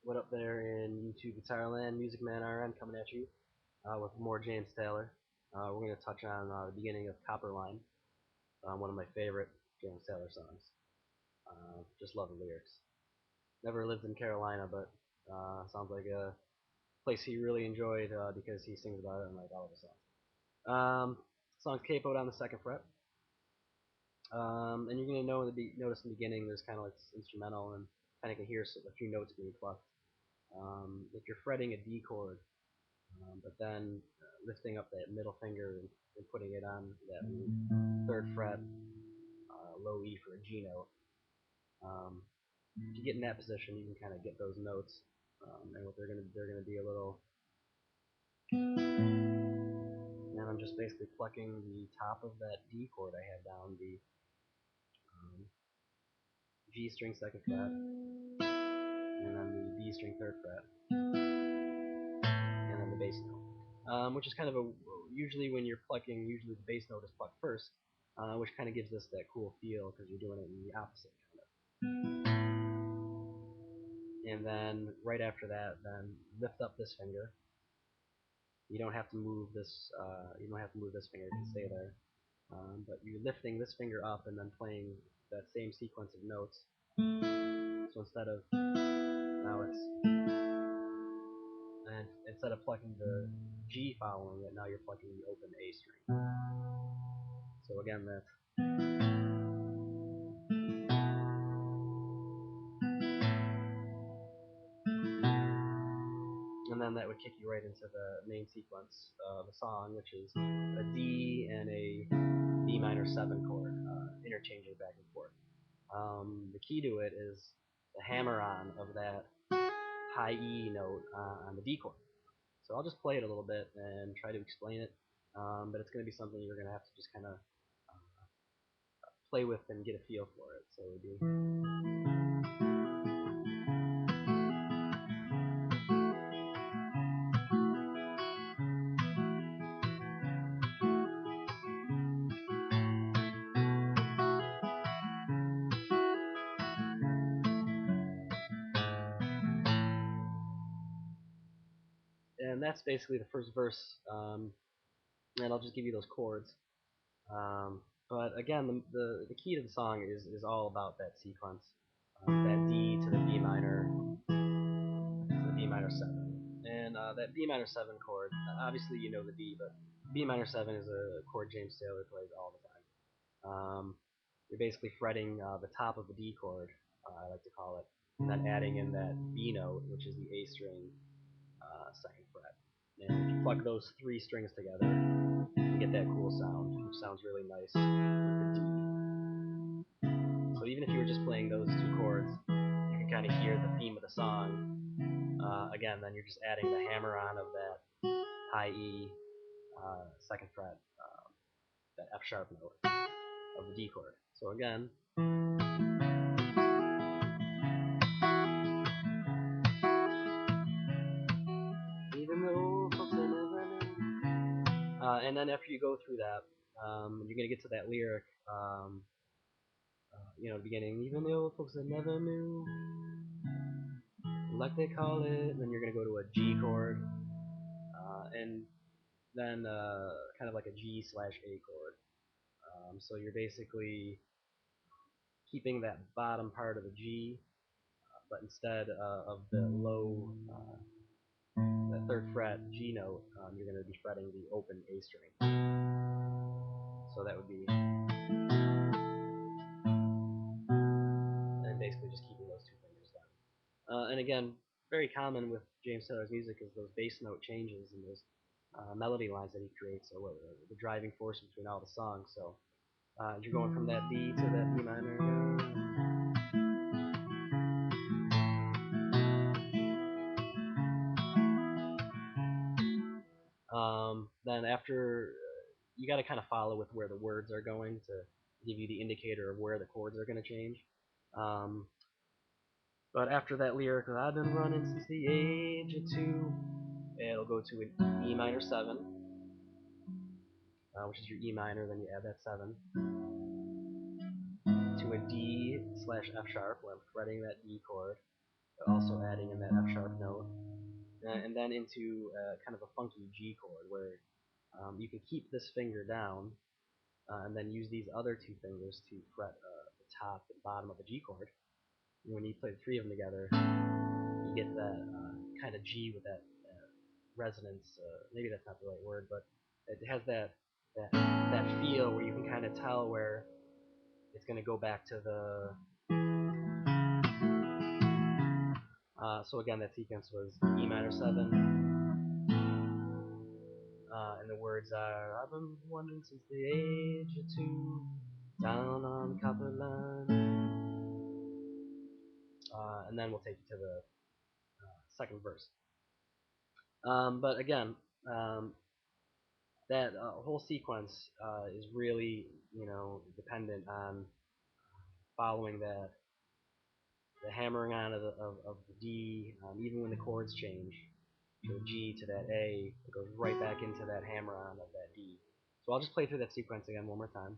What up there in YouTube Guitar Land, Music Man RN coming at you with more James Taylor. We're going to touch on the beginning of Copperline, one of my favorite James Taylor songs. Just love the lyrics. Never lived in Carolina, but sounds like a place he really enjoyed because he sings about it in like all of his songs. Song's capoed on the 2nd fret. And you're going to notice in the beginning there's kind of like this instrumental and kind of can hear a few notes being plucked. If you're fretting a D chord, but then lifting up that middle finger and putting it on that 3rd fret, low E for a G note. If you get in that position, you can kind of get those notes, and what they're gonna be a little. And I'm just basically plucking the top of that D chord I have down, the G string 2nd fret, and then the B string 3rd fret, and then the bass note, which is kind of usually when you're plucking, usually the bass note is plucked first, which kind of gives this that cool feel because you're doing it in the opposite kind of. And then right after that, then lift up this finger. You don't have to move this. You don't have to move this finger; it can stay there. But you're lifting this finger up and then playing that same sequence of notes. So instead of instead of plucking the G following it, now you're plucking the open A string. So again, that's. And then that would kick you right into the main sequence of the song, which is a D and a B minor 7 chord, interchanging back and forth. The key to it is the hammer-on of that high E note on the D chord. So I'll just play it a little bit and try to explain it, but it's going to be something you're going to have to just kind of play with and get a feel for it. So it would be. And that's basically the first verse, and I'll just give you those chords. But again, the key to the song is all about that sequence, that D to the B minor, to the B minor 7. And that B minor 7 chord, obviously you know the D, but B minor 7 is a chord James Taylor plays all the time. You're basically fretting the top of the D chord, I like to call it, and then adding in that B note, which is the A string 2nd fret. And if you pluck those 3 strings together, you get that cool sound, which sounds really nice with the D. So even if you were just playing those 2 chords, you can kind of hear the theme of the song. Again, then you're just adding the hammer-on of that high E 2nd fret, that F sharp note of the D chord. So again. And then after you go through that, you're going to get to that lyric, beginning, even the old folks that never knew, like they call it, and then you're going to go to a G chord, and then kind of like a G / A chord. So you're basically keeping that bottom part of the G, but instead of the low, the 3rd fret G note, you're going to be fretting the open A string. So that would be, and basically just keeping those 2 fingers down. And again, very common with James Taylor's music is those bass note changes and those melody lines that he creates, or the driving force between all the songs. So you're going from that D to that B minor. Then after, you got to kind of follow with where the words are going to give you the indicator of where the chords are going to change. But after that lyric, I've been running since the age of 2, it'll go to an E minor 7, which is your E minor, then you add that 7, to a D / F sharp, where I'm fretting that D chord, also adding in that F sharp note, and then into kind of a funky G chord where you can keep this finger down and then use these other two fingers to fret the top and bottom of a G chord. And when you play the three of them together, you get that kind of G with that resonance. Maybe that's not the right word, but it has that feel where you can kind of tell where it's going to go back to the. So again, that sequence was E minor 7, and the words are, I've been wondering since the age of 2, down on Copperline. And then we'll take you to the second verse. But again, that whole sequence is really, dependent on following the hammering on of the D, even when the chords change, from the G to that A, it goes right back into that hammer on of that D. So I'll just play through that sequence again one more time.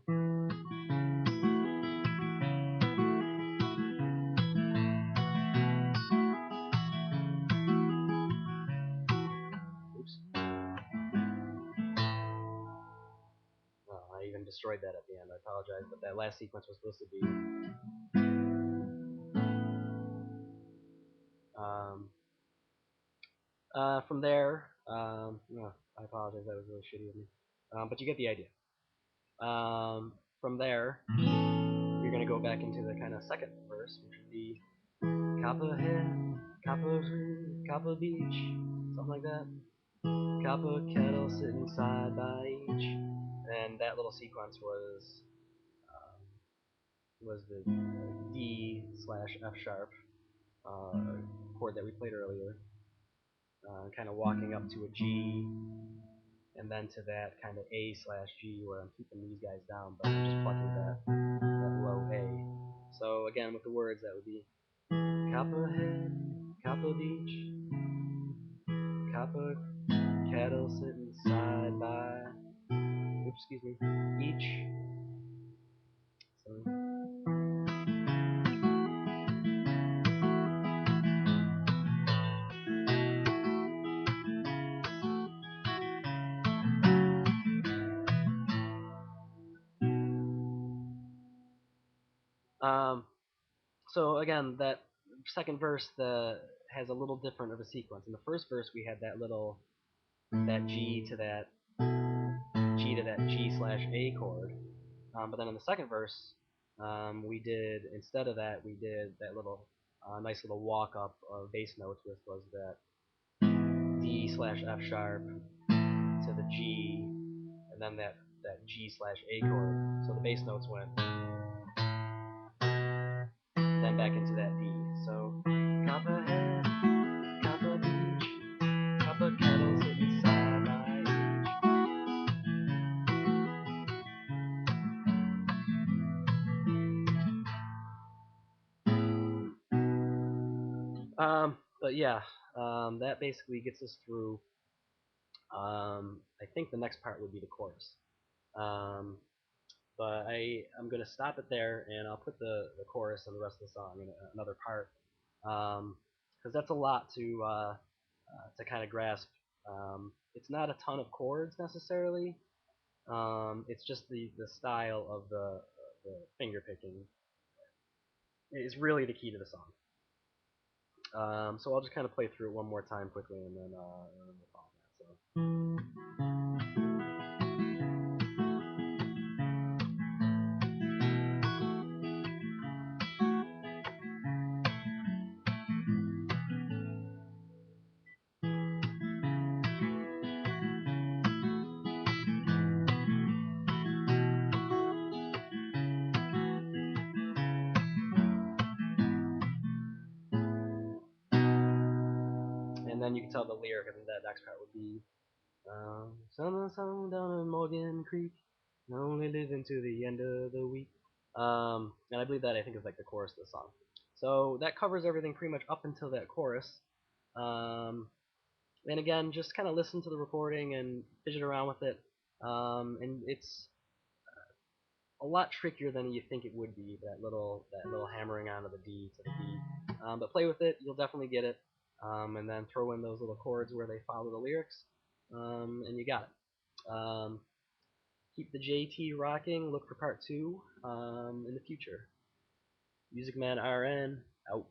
Oops. Oh, I even destroyed that at the end. I apologize, but that last sequence was supposed to be. From there, I apologize. That was really shitty of me. But you get the idea. From there, you're going to go back into the kind of second verse, which would be Copperhead, Copper Fruit, Copper Beach, something like that. Copper kettle sitting side by each, and that little sequence was the D slash F sharp chord that we played earlier, kind of walking up to a G, and then to that kind of A slash G where I'm keeping these guys down, but I'm just plucking that low A. So again, with the words, that would be Copperhead, Copper Beach, Copper cattle sitting side by, each. So, so again, that second verse has a little different of a sequence. In the first verse, we had that G to that G slash A chord, but then in the second verse, instead of that, we did that little nice little walk up of bass notes, which was that D slash F sharp to the G, and then that G slash A chord. So the bass notes went then back into that D. So Copperhead, Copper Beach, Copper kettle sitting side by each. But yeah, that basically gets us through. I think the next part would be the chorus. Um, but I'm gonna stop it there, and I'll put the chorus and the rest of the song in another part, because that's a lot to kind of grasp. It's not a ton of chords necessarily. It's just the style of the finger picking is really the key to the song. So I'll just kind of play through it one more time quickly, and then we'll follow that. And then you can tell the lyric, and that next part would be Summer down in Morgan Creek, only living to the end of the week. And I believe that I think is like the chorus of the song. So that covers everything pretty much up until that chorus. And again, just kind of listen to the recording and fidget around with it. And it's a lot trickier than you think it would be. That little hammering on of the D to the B. But play with it, you'll definitely get it. And then throw in those little chords where they follow the lyrics, and you got it. Keep the JT rocking. Look for part 2 in the future. Music Man RN out.